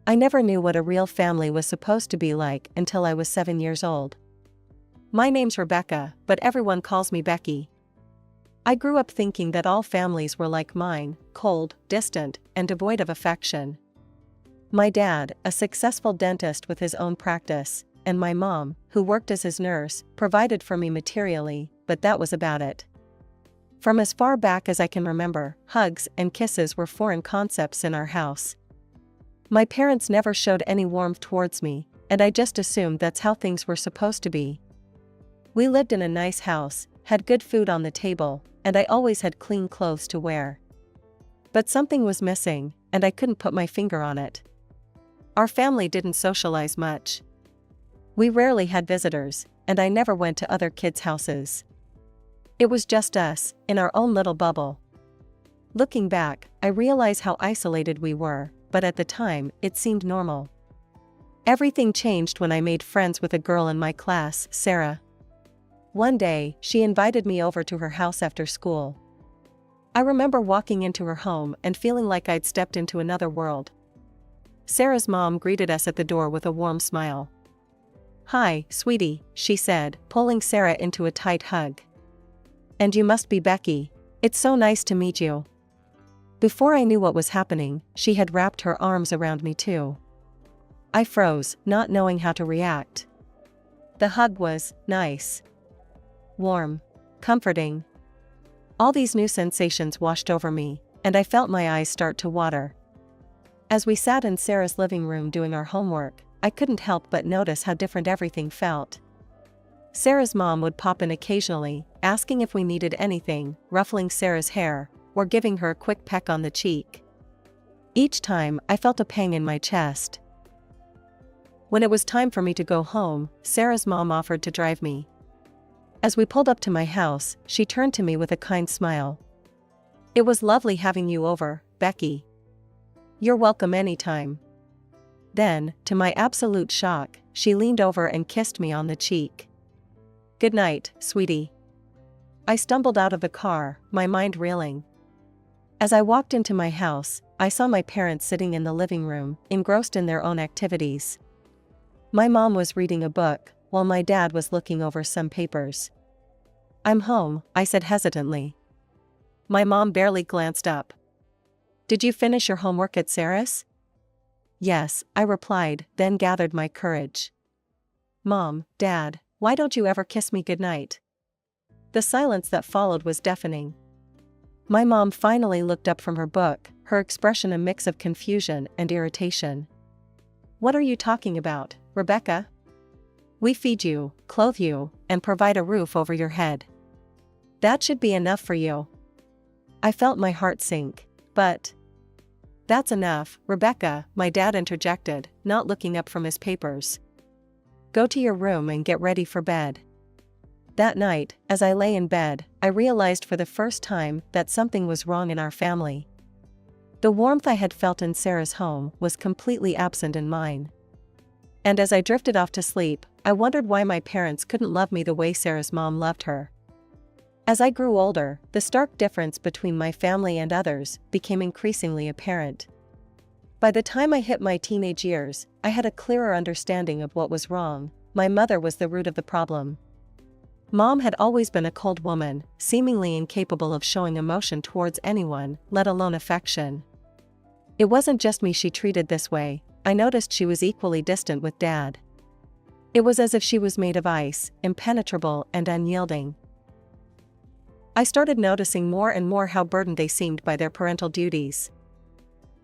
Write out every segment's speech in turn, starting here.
I never knew what a real family was supposed to be like until I was 7 years old. My name's Rebecca, but everyone calls me Becky. I grew up thinking that all families were like mine, cold, distant, and devoid of affection. My dad, a successful dentist with his own practice, and my mom, who worked as his nurse, provided for me materially, but that was about it. From as far back as I can remember, hugs and kisses were foreign concepts in our house. My parents never showed any warmth towards me, and I just assumed that's how things were supposed to be. We lived in a nice house, had good food on the table, and I always had clean clothes to wear. But something was missing, and I couldn't put my finger on it. Our family didn't socialize much. We rarely had visitors, and I never went to other kids' houses. It was just us, in our own little bubble. Looking back, I realize how isolated we were, but at the time, it seemed normal. Everything changed when I made friends with a girl in my class, Sarah. One day, she invited me over to her house after school. I remember walking into her home and feeling like I'd stepped into another world. Sarah's mom greeted us at the door with a warm smile. "Hi, sweetie," she said, pulling Sarah into a tight hug. "And you must be Becky. It's so nice to meet you." Before I knew what was happening, she had wrapped her arms around me too. I froze, not knowing how to react. The hug was nice, warm, comforting. All these new sensations washed over me, and I felt my eyes start to water. As we sat in Sarah's living room doing our homework, I couldn't help but notice how different everything felt. Sarah's mom would pop in occasionally, asking if we needed anything, ruffling Sarah's hair, or giving her a quick peck on the cheek. Each time, I felt a pang in my chest. When it was time for me to go home, Sarah's mom offered to drive me. As we pulled up to my house, she turned to me with a kind smile. "It was lovely having you over, Becky. You're welcome anytime." Then, to my absolute shock, she leaned over and kissed me on the cheek. "Good night, sweetie." I stumbled out of the car, my mind reeling. As I walked into my house, I saw my parents sitting in the living room, engrossed in their own activities. My mom was reading a book, while my dad was looking over some papers. "I'm home," I said hesitantly. My mom barely glanced up. "Did you finish your homework at Sarah's?" "Yes," I replied, then gathered my courage. "Mom, Dad, why don't you ever kiss me goodnight?" The silence that followed was deafening. My mom finally looked up from her book, her expression a mix of confusion and irritation. "What are you talking about, Rebecca? We feed you, clothe you, and provide a roof over your head. That should be enough for you." I felt my heart sink. "But that's enough, Rebecca," my dad interjected, not looking up from his papers. "Go to your room and get ready for bed." That night, as I lay in bed, I realized for the first time that something was wrong in our family. The warmth I had felt in Sarah's home was completely absent in mine. And as I drifted off to sleep, I wondered why my parents couldn't love me the way Sarah's mom loved her. As I grew older, the stark difference between my family and others became increasingly apparent. By the time I hit my teenage years, I had a clearer understanding of what was wrong. My mother was the root of the problem. Mom had always been a cold woman, seemingly incapable of showing emotion towards anyone, let alone affection. It wasn't just me she treated this way. I noticed she was equally distant with Dad. It was as if she was made of ice, impenetrable and unyielding. I started noticing more and more how burdened they seemed by their parental duties.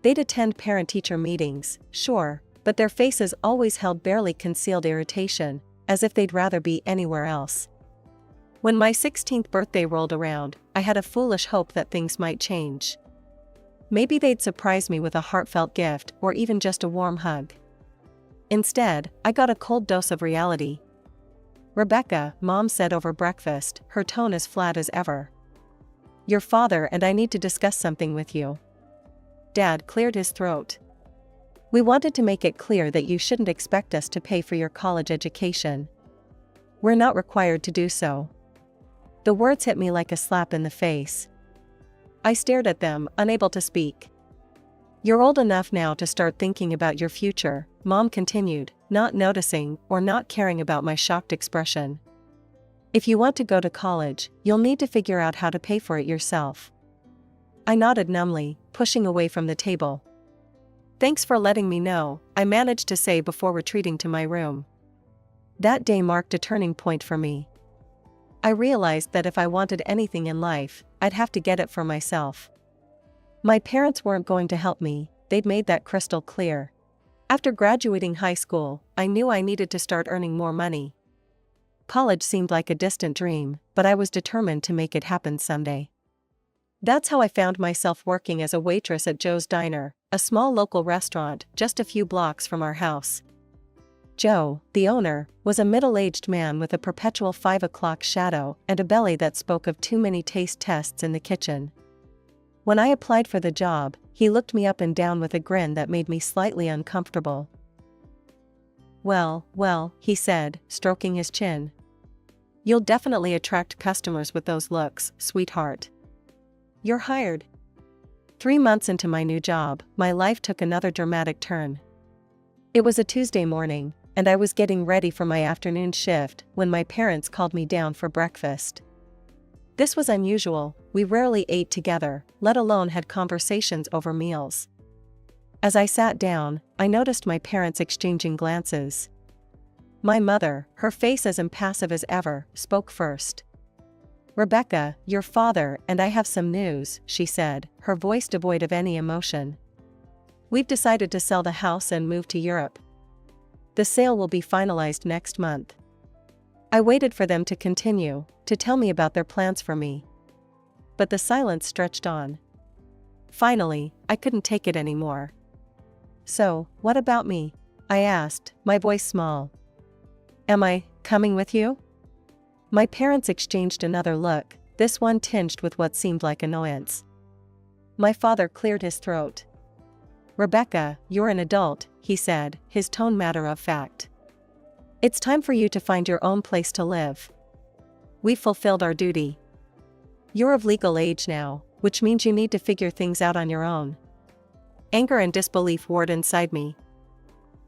They'd attend parent-teacher meetings, sure, but their faces always held barely concealed irritation, as if they'd rather be anywhere else. When my 16th birthday rolled around, I had a foolish hope that things might change. Maybe they'd surprise me with a heartfelt gift or even just a warm hug. Instead, I got a cold dose of reality. "Rebecca," Mom said over breakfast, her tone as flat as ever. "Your father and I need to discuss something with you." Dad cleared his throat. "We wanted to make it clear that you shouldn't expect us to pay for your college education. We're not required to do so." The words hit me like a slap in the face. I stared at them, unable to speak. You're old enough now to start thinking about your future, Mom continued, not noticing or not caring about my shocked expression. If you want to go to college, you'll need to figure out how to pay for it yourself. I nodded numbly, pushing away from the table. Thanks for letting me know, I managed to say before retreating to my room. That day marked a turning point for me. I realized that if I wanted anything in life, I'd have to get it for myself. My parents weren't going to help me, they'd made that crystal clear. After graduating high school, I knew I needed to start earning more money. College seemed like a distant dream, but I was determined to make it happen someday. That's how I found myself working as a waitress at Joe's Diner, a small local restaurant just a few blocks from our house. Joe, the owner, was a middle-aged man with a perpetual 5 o'clock shadow and a belly that spoke of too many taste tests in the kitchen. When I applied for the job, he looked me up and down with a grin that made me slightly uncomfortable. Well, he said, stroking his chin. You'll definitely attract customers with those looks, sweetheart. You're hired. 3 months into my new job, my life took another dramatic turn. It was a Tuesday morning, and I was getting ready for my afternoon shift when my parents called me down for breakfast. This was unusual, we rarely ate together, let alone had conversations over meals. As I sat down, I noticed my parents exchanging glances. My mother, her face as impassive as ever, spoke first. Rebecca, your father and I have some news, she said, her voice devoid of any emotion. We've decided to sell the house and move to Europe. The sale will be finalized next month. I waited for them to continue, to tell me about their plans for me. But the silence stretched on. Finally, I couldn't take it anymore. So, what about me? I asked, my voice small. Am I coming with you? My parents exchanged another look, this one tinged with what seemed like annoyance. My father cleared his throat. Rebecca, you're an adult, he said, his tone matter of fact. It's time for you to find your own place to live. We've fulfilled our duty. You're of legal age now, which means you need to figure things out on your own. Anger and disbelief warred inside me.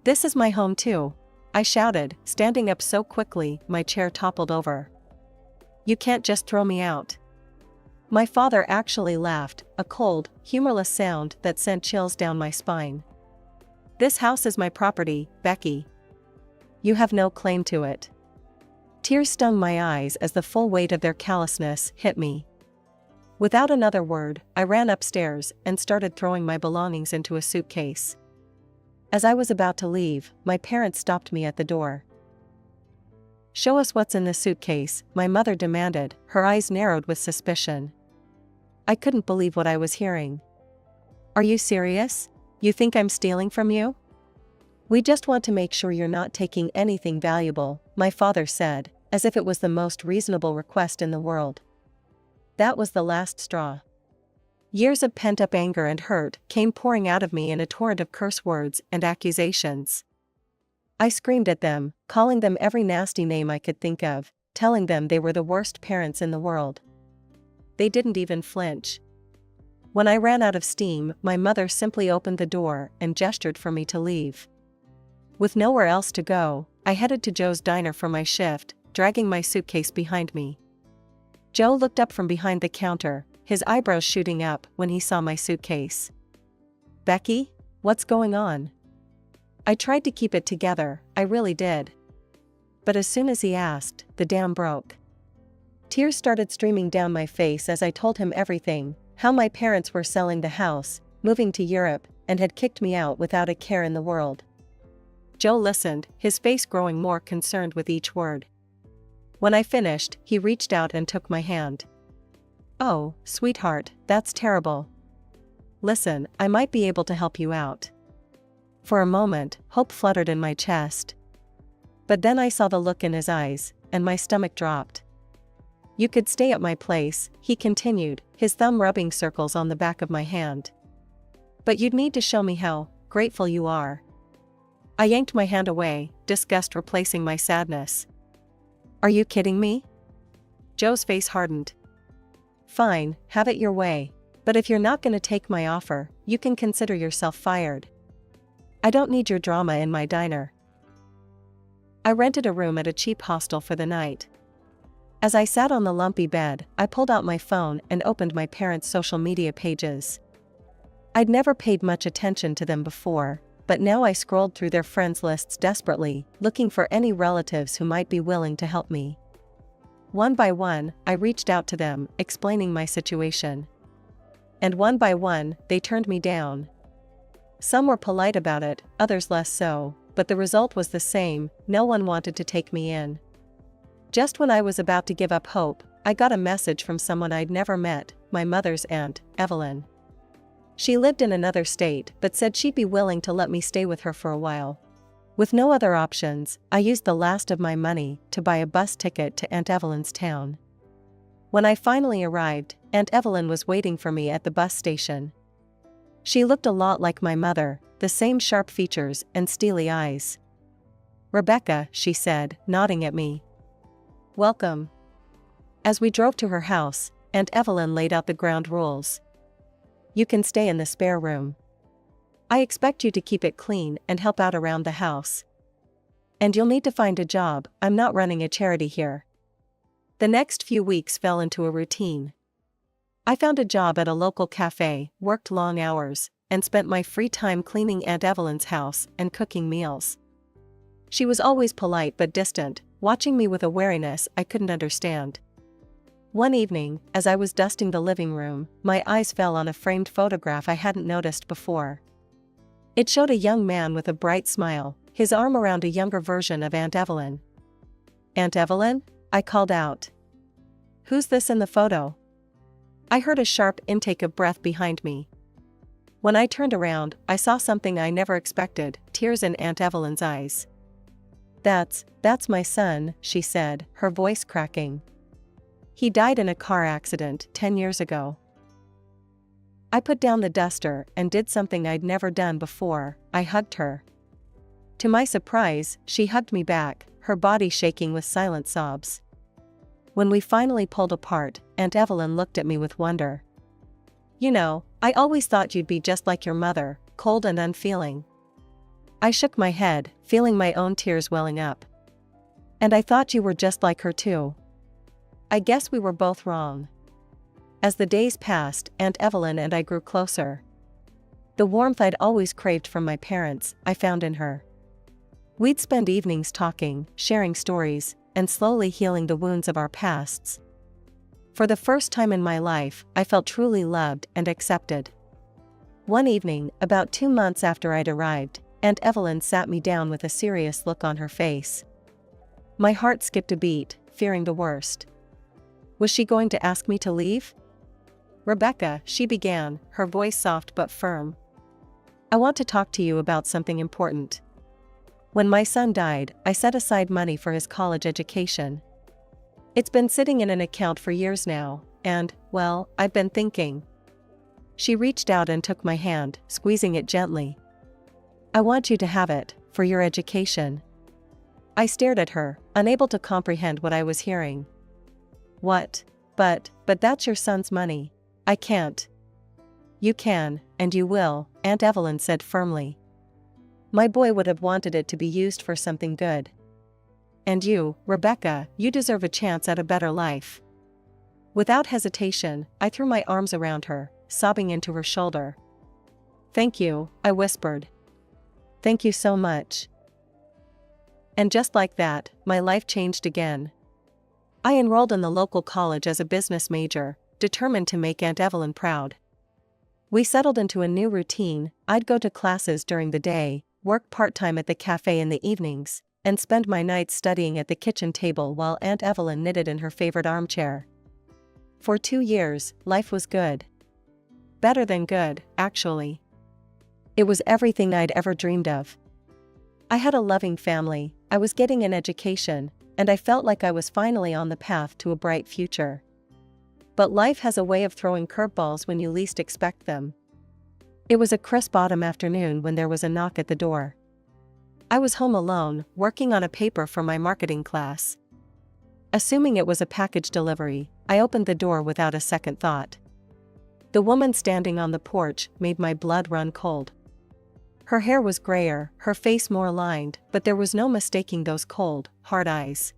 This is my home too, I shouted, standing up so quickly my chair toppled over. You can't just throw me out. My father actually laughed, a cold, humorless sound that sent chills down my spine. This house is my property, Becky. You have no claim to it. Tears stung my eyes as the full weight of their callousness hit me. Without another word, I ran upstairs and started throwing my belongings into a suitcase. As I was about to leave, my parents stopped me at the door. Show us what's in the suitcase, my mother demanded, her eyes narrowed with suspicion. I couldn't believe what I was hearing. Are you serious? You think I'm stealing from you? We just want to make sure you're not taking anything valuable, my father said, as if it was the most reasonable request in the world. That was the last straw. Years of pent-up anger and hurt came pouring out of me in a torrent of curse words and accusations. I screamed at them, calling them every nasty name I could think of, telling them they were the worst parents in the world. They didn't even flinch. When I ran out of steam, my mother simply opened the door and gestured for me to leave. With nowhere else to go, I headed to Joe's Diner for my shift, dragging my suitcase behind me. Joe looked up from behind the counter, his eyebrows shooting up when he saw my suitcase. Becky, what's going on? I tried to keep it together, I really did. But as soon as he asked, the dam broke. Tears started streaming down my face as I told him everything, how my parents were selling the house, moving to Europe, and had kicked me out without a care in the world. Joe listened, his face growing more concerned with each word. When I finished, he reached out and took my hand. Oh, sweetheart, that's terrible. Listen, I might be able to help you out. For a moment, hope fluttered in my chest. But then I saw the look in his eyes, and my stomach dropped. You could stay at my place, he continued, his thumb rubbing circles on the back of my hand. But you'd need to show me how grateful you are. I yanked my hand away, disgust replacing my sadness. Are you kidding me? Joe's face hardened. Fine, have it your way. But if you're not gonna take my offer, you can consider yourself fired. I don't need your drama in my diner. I rented a room at a cheap hostel for the night. As I sat on the lumpy bed, I pulled out my phone and opened my parents' social media pages. I'd never paid much attention to them before, but now I scrolled through their friends lists desperately, looking for any relatives who might be willing to help me. One by one, I reached out to them, explaining my situation. And one by one, they turned me down. Some were polite about it, others less so, but the result was the same: no one wanted to take me in. Just when I was about to give up hope, I got a message from someone I'd never met, my mother's aunt, Evelyn. She lived in another state but said she'd be willing to let me stay with her for a while. With no other options, I used the last of my money to buy a bus ticket to Aunt Evelyn's town. When I finally arrived, Aunt Evelyn was waiting for me at the bus station. She looked a lot like my mother, the same sharp features and steely eyes. "Rebecca," she said, nodding at me. "Welcome." As we drove to her house, Aunt Evelyn laid out the ground rules. "You can stay in the spare room. I expect you to keep it clean and help out around the house. And you'll need to find a job, I'm not running a charity here." The next few weeks fell into a routine. I found a job at a local cafe, worked long hours, and spent my free time cleaning Aunt Evelyn's house and cooking meals. She was always polite but distant, watching me with a wariness I couldn't understand. One evening, as I was dusting the living room, my eyes fell on a framed photograph I hadn't noticed before. It showed a young man with a bright smile, his arm around a younger version of Aunt Evelyn. "Aunt Evelyn?" I called out. "Who's this in the photo?" I heard a sharp intake of breath behind me. When I turned around, I saw something I never expected: tears in Aunt Evelyn's eyes. That's my son," she said, her voice cracking. "He died in a car accident 10 years ago." I put down the duster and did something I'd never done before: I hugged her. To my surprise, she hugged me back, her body shaking with silent sobs. When we finally pulled apart, Aunt Evelyn looked at me with wonder. "You know, I always thought you'd be just like your mother, cold and unfeeling." I shook my head, feeling my own tears welling up. "And I thought you were just like her too." I guess we were both wrong. As the days passed, Aunt Evelyn and I grew closer. The warmth I'd always craved from my parents, I found in her. We'd spend evenings talking, sharing stories, and slowly healing the wounds of our pasts. For the first time in my life, I felt truly loved and accepted. One evening, about 2 months after I'd arrived, Aunt Evelyn sat me down with a serious look on her face. My heart skipped a beat, fearing the worst. Was she going to ask me to leave? "Rebecca," she began, her voice soft but firm. "I want to talk to you about something important. When my son died, I set aside money for his college education. It's been sitting in an account for years now, and, well, I've been thinking." She reached out and took my hand, squeezing it gently. "I want you to have it, for your education." I stared at her, unable to comprehend what I was hearing. "What? But that's your son's money. I can't." "You can, and you will," Aunt Evelyn said firmly. "My boy would have wanted it to be used for something good. And you, Rebecca, you deserve a chance at a better life." Without hesitation, I threw my arms around her, sobbing into her shoulder. "Thank you," I whispered. "Thank you so much." And just like that, my life changed again. I enrolled in the local college as a business major, determined to make Aunt Evelyn proud. We settled into a new routine: I'd go to classes during the day, work part-time at the cafe in the evenings, and spend my nights studying at the kitchen table while Aunt Evelyn knitted in her favorite armchair. For 2 years, life was good. Better than good, actually. It was everything I'd ever dreamed of. I had a loving family, I was getting an education, and I felt like I was finally on the path to a bright future. But life has a way of throwing curveballs when you least expect them. It was a crisp autumn afternoon when there was a knock at the door. I was home alone, working on a paper for my marketing class. Assuming it was a package delivery, I opened the door without a second thought. The woman standing on the porch made my blood run cold. Her hair was grayer, her face more lined, but there was no mistaking those cold, hard eyes.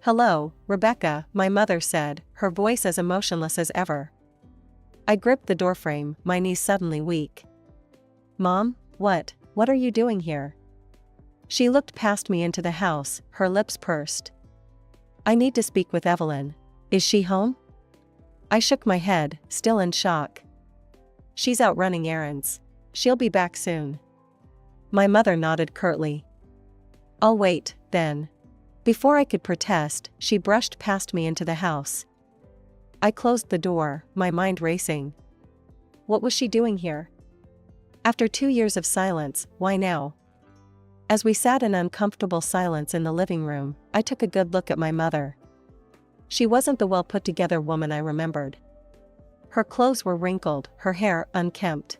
"Hello, Rebecca," my mother said, her voice as emotionless as ever. I gripped the doorframe, my knees suddenly weak. "Mom, what are you doing here?" She looked past me into the house, her lips pursed. "I need to speak with Evelyn. Is she home?" I shook my head, still in shock. "She's out running errands. She'll be back soon." My mother nodded curtly. "I'll wait, then." Before I could protest, she brushed past me into the house. I closed the door, my mind racing. What was she doing here? After 2 years of silence, why now? As we sat in uncomfortable silence in the living room, I took a good look at my mother. She wasn't the well-put-together woman I remembered. Her clothes were wrinkled, her hair unkempt.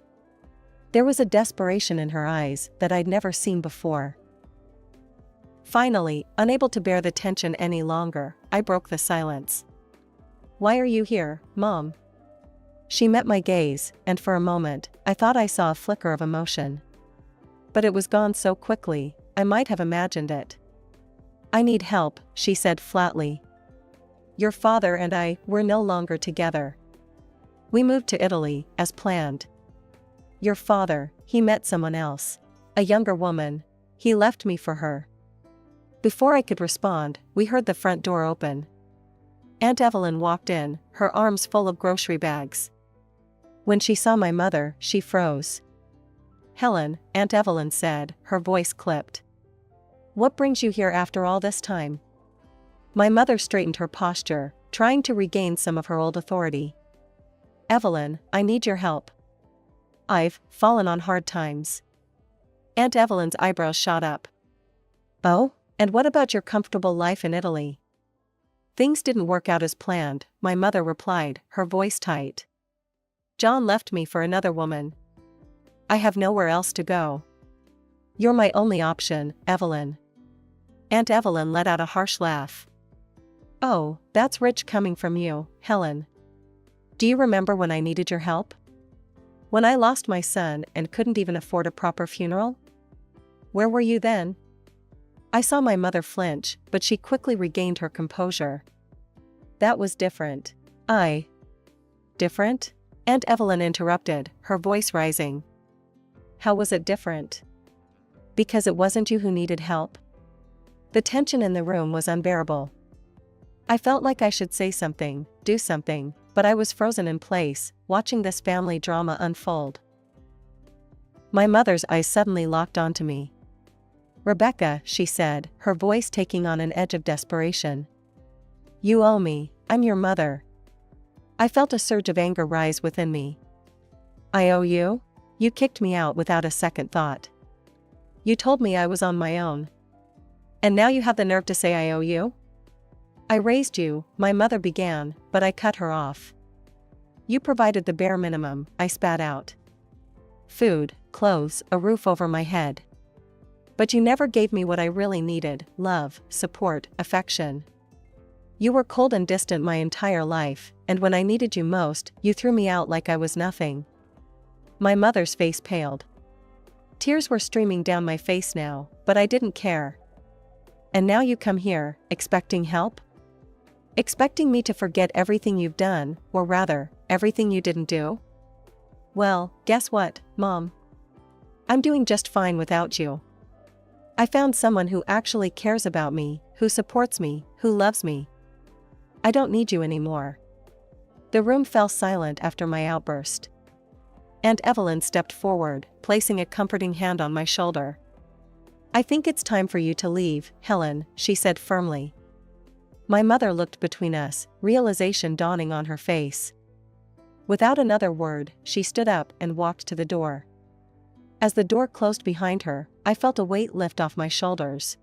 There was a desperation in her eyes that I'd never seen before. Finally, unable to bear the tension any longer, I broke the silence. "Why are you here, Mom?" She met my gaze, and for a moment, I thought I saw a flicker of emotion. But it was gone so quickly, I might have imagined it. "I need help," she said flatly. "Your father and I, we're no longer together. We moved to Italy, as planned. Your father, he met someone else. A younger woman. He left me for her." Before I could respond, we heard the front door open. Aunt Evelyn walked in, her arms full of grocery bags. When she saw my mother, she froze. "Helen," Aunt Evelyn said, her voice clipped. "What brings you here after all this time?" My mother straightened her posture, trying to regain some of her old authority. "Evelyn, I need your help. I've fallen on hard times." Aunt Evelyn's eyebrows shot up. "Oh? And what about your comfortable life in Italy?" "Things didn't work out as planned," my mother replied, her voice tight. "John left me for another woman. I have nowhere else to go. You're my only option, Evelyn." Aunt Evelyn let out a harsh laugh. "Oh, that's rich coming from you, Helen. Do you remember when I needed your help? When I lost my son and couldn't even afford a proper funeral? Where were you then?" I saw my mother flinch, but she quickly regained her composure. "That was different." Different?" Aunt Evelyn interrupted, her voice rising. "How was it different?" "Because it wasn't you who needed help." The tension in the room was unbearable. I felt like I should say something, do something, but I was frozen in place, watching this family drama unfold. My mother's eyes suddenly locked onto me. "Rebecca," she said, her voice taking on an edge of desperation. "You owe me. I'm your mother." I felt a surge of anger rise within me. "I owe you? You kicked me out without a second thought. You told me I was on my own. And now you have the nerve to say I owe you?" "I raised you," my mother began, but I cut her off. "You provided the bare minimum," I spat out. "Food, clothes, a roof over my head. But you never gave me what I really needed: love, support, affection. You were cold and distant my entire life, and when I needed you most, you threw me out like I was nothing." My mother's face paled. Tears were streaming down my face now, but I didn't care. "And now you come here, expecting help? Expecting me to forget everything you've done, or rather, everything you didn't do? Well, guess what, Mom? I'm doing just fine without you. I found someone who actually cares about me, who supports me, who loves me. I don't need you anymore." The room fell silent after my outburst. Aunt Evelyn stepped forward, placing a comforting hand on my shoulder. "I think it's time for you to leave, Helen," she said firmly. My mother looked between us, realization dawning on her face. Without another word, she stood up and walked to the door. As the door closed behind her, I felt a weight lift off my shoulders.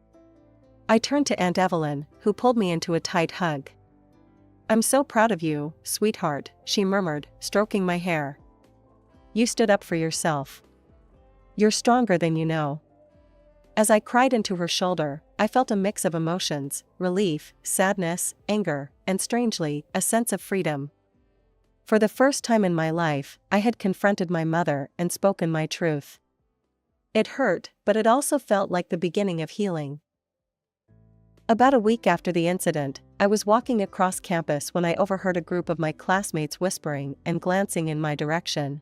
I turned to Aunt Evelyn, who pulled me into a tight hug. "I'm so proud of you, sweetheart," she murmured, stroking my hair. "You stood up for yourself. You're stronger than you know." As I cried into her shoulder, I felt a mix of emotions: relief, sadness, anger, and strangely, a sense of freedom. For the first time in my life, I had confronted my mother and spoken my truth. It hurt, but it also felt like the beginning of healing. About a week after the incident, I was walking across campus when I overheard a group of my classmates whispering and glancing in my direction.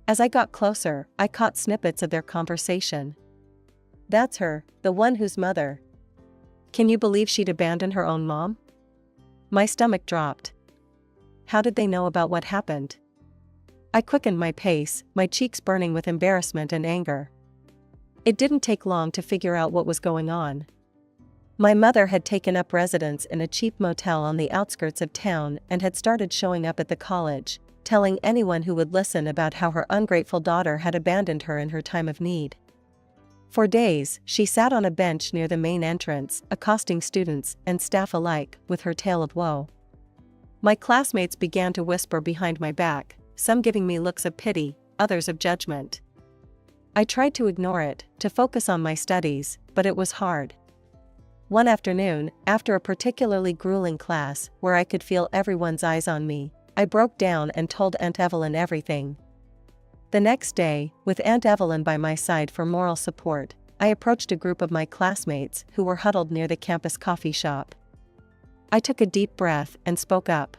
As I got closer, I caught snippets of their conversation. "That's her, the one whose mother. Can you believe she'd abandon her own mom?" My stomach dropped. How did they know about what happened? I quickened my pace, my cheeks burning with embarrassment and anger. It didn't take long to figure out what was going on. My mother had taken up residence in a cheap motel on the outskirts of town and had started showing up at the college, telling anyone who would listen about how her ungrateful daughter had abandoned her in her time of need. For days, she sat on a bench near the main entrance, accosting students and staff alike with her tale of woe. My classmates began to whisper behind my back, some giving me looks of pity, others of judgment. I tried to ignore it, to focus on my studies, but it was hard. One afternoon, after a particularly grueling class where I could feel everyone's eyes on me, I broke down and told Aunt Evelyn everything. The next day, with Aunt Evelyn by my side for moral support, I approached a group of my classmates who were huddled near the campus coffee shop. I took a deep breath and spoke up.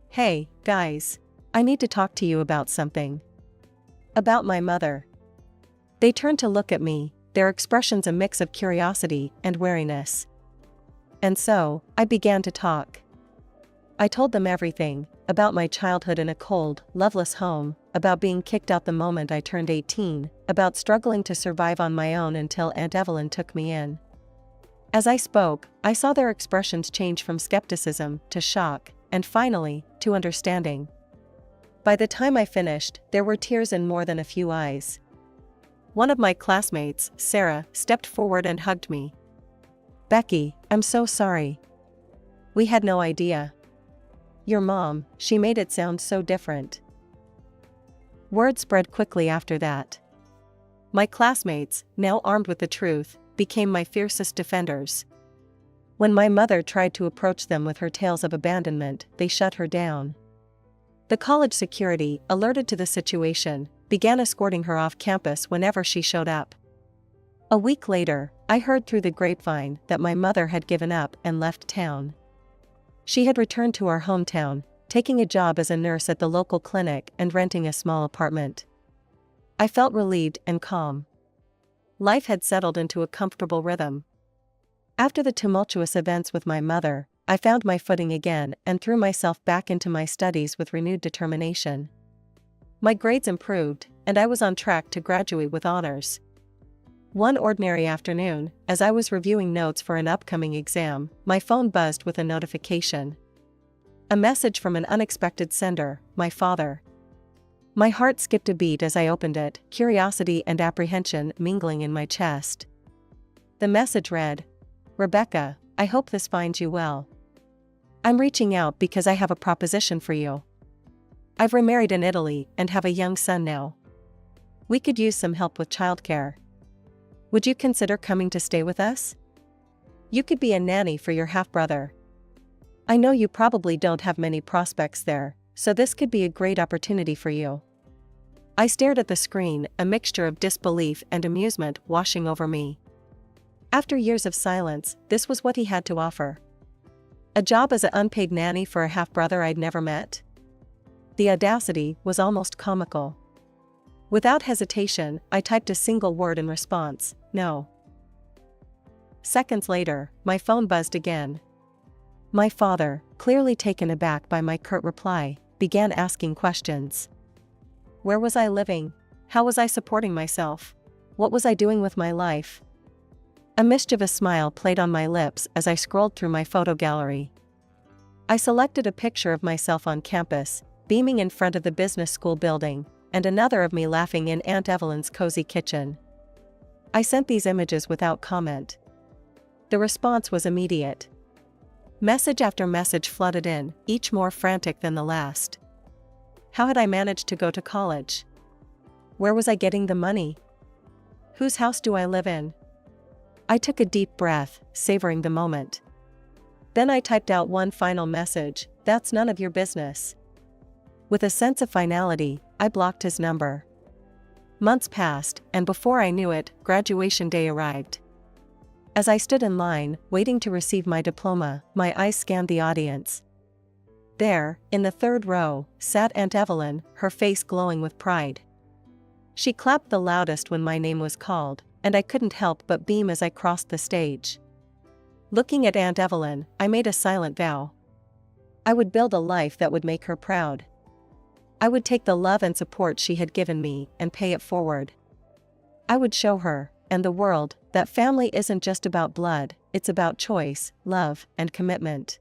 "Hey, guys. I need to talk to you about something. About my mother." They turned to look at me, their expressions a mix of curiosity and wariness. And so, I began to talk. I told them everything, about my childhood in a cold, loveless home, about being kicked out the moment I turned 18, about struggling to survive on my own until Aunt Evelyn took me in. As I spoke, I saw their expressions change from skepticism to shock, and finally, to understanding. By the time I finished, there were tears in more than a few eyes. One of my classmates, Sarah, stepped forward and hugged me. "Becky, I'm so sorry. We had no idea. Your mom, she made it sound so different." Word spread quickly after that. My classmates, now armed with the truth, became my fiercest defenders. When my mother tried to approach them with her tales of abandonment, they shut her down. The college security, alerted to the situation, began escorting her off campus whenever she showed up. A week later, I heard through the grapevine that my mother had given up and left town. She had returned to our hometown, taking a job as a nurse at the local clinic and renting a small apartment. I felt relieved and calm. Life had settled into a comfortable rhythm. After the tumultuous events with my mother, I found my footing again and threw myself back into my studies with renewed determination. My grades improved, and I was on track to graduate with honors. One ordinary afternoon, as I was reviewing notes for an upcoming exam, my phone buzzed with a notification. A message from an unexpected sender, my father. My heart skipped a beat as I opened it, curiosity and apprehension mingling in my chest. The message read, "Rebecca, I hope this finds you well. I'm reaching out because I have a proposition for you. I've remarried in Italy and have a young son now. We could use some help with childcare. Would you consider coming to stay with us? You could be a nanny for your half-brother. I know you probably don't have many prospects there, so this could be a great opportunity for you." I stared at the screen, a mixture of disbelief and amusement washing over me. After years of silence, this was what he had to offer. A job as an unpaid nanny for a half-brother I'd never met? The audacity was almost comical. Without hesitation, I typed a single word in response, "No." Seconds later, my phone buzzed again. My father, clearly taken aback by my curt reply, began asking questions. Where was I living? How was I supporting myself? What was I doing with my life? A mischievous smile played on my lips as I scrolled through my photo gallery. I selected a picture of myself on campus, beaming in front of the business school building, and another of me laughing in Aunt Evelyn's cozy kitchen. I sent these images without comment. The response was immediate. Message after message flooded in, each more frantic than the last. How had I managed to go to college? Where was I getting the money? Whose house do I live in? I took a deep breath, savoring the moment. Then I typed out one final message, "That's none of your business." With a sense of finality, I blocked his number. Months passed, and before I knew it, graduation day arrived. As I stood in line, waiting to receive my diploma, my eyes scanned the audience. There, in the third row, sat Aunt Evelyn, her face glowing with pride. She clapped the loudest when my name was called, and I couldn't help but beam as I crossed the stage. Looking at Aunt Evelyn, I made a silent vow. I would build a life that would make her proud. I would take the love and support she had given me and pay it forward. I would show her, and the world, that family isn't just about blood, it's about choice, love, and commitment.